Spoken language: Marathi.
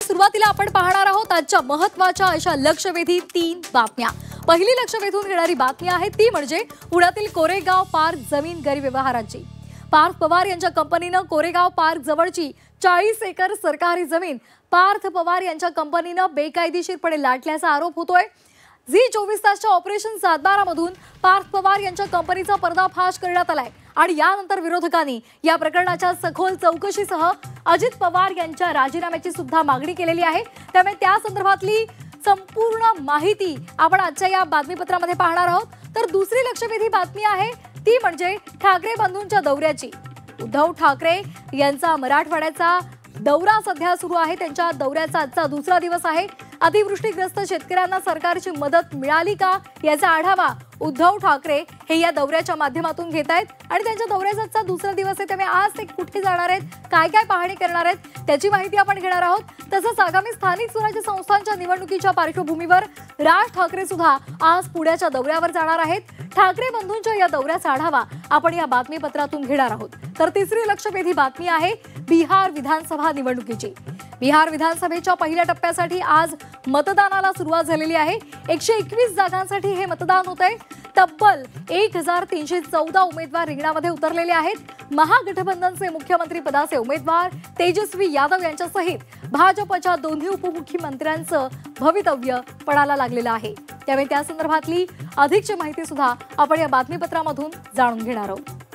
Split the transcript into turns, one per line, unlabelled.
सुरुवातीला आपण पाहणार आहोत आजच्या महत्त्वाच्या अशा लक्षवेधी 3 बातम्या। पहिली लक्ष वेधून घेणारी बातमी आहे ती म्हणजे पुण्यातील कोरेगाव पार्क जमीन गैरव्यवहाराची। पार्थ पवार यांच्या कंपनीने कोरेगाव पार्क जवळची 40 एकर सरकारी जमीन पार्थ पवार यांच्या कंपनीने बेकायदेशीरपणे लाटल्याचा आरोप होतोय। झी 24 तासच्या ऑपरेशन सातबारामधून पार्थ पवार यांच्या कंपनीचा पर्दाफाश करण्यात आलाय आणि यानंतर विरोधकांनी या प्रकरणाच्या सखोल चौकशीसह अजित पवार यांच्या राजीनाम्याची सुद्धा मागणी केलेली आहे। त्यामुळे त्या संदर्भातली संपूर्ण माहिती आपण आजच्या या बातमीपत्रामध्ये पाहणार आहोत। तर दुसरी लक्षवेधी बातमी आहे ती म्हणजे ठाकरे बंधूंच्या दौऱ्याची। उद्धव ठाकरे यांचा मराठवाड्याचा दौरा सध्या सुरू आहे। त्यांच्या दौऱ्याचा आजचा दुसरा दिवस आहे। अतिवृष्टीग्रस्त शेतकऱ्यांना सरकारची मदत मिळाली का याचा आढावा उद्धव ठाकरे हे या दौऱ्याच्या माध्यमातून घेत आहेत आणि त्यांच्या दौऱ्याचा आजचा दुसरा दिवस आहे। त्यामुळे आज ते कुठे जाणार आहेत, काय काय पाहणी करणार आहेत त्याची माहिती आपण घेणार आहोत। तसंच आगामी स्थानिक स्वराज्य संस्थांच्या निवडणुकीच्या पार्श्वभूमीवर राज ठाकरे सुद्धा आज पुण्याच्या दौऱ्यावर जाणार आहेत। ठाकरे बंधूंच्या या दौऱ्याचा आढावा आपण या बातमीपत्रातून घेणार आहोत। तर तिसरी लक्षवेधी बातमी आहे बिहार विधानसभा निवडणुकीची। बिहार विधानसभेच्या पहिल्या टप्प्यासाठी आज मतदानाला सुरुवात झालेली आहे। 121 जागांसाठी हे मतदान होतंय। तब्बल 1314 उमेदवार रिंगणामध्ये उतरलेले आहेत। महागठबंधनचे मुख्यमंत्री पदाचे उमेदवार तेजस्वी यादव यांच्यासहित भाजपच्या दोन्ही उपमुख्यमंत्र्यांचं भवितव्य पणाला लागलेलं आहे। त्यामुळे त्या संदर्भातली अधिकची माहिती सुद्धा आपण या बातमीपत्रामधून जाणून घेणार आहोत।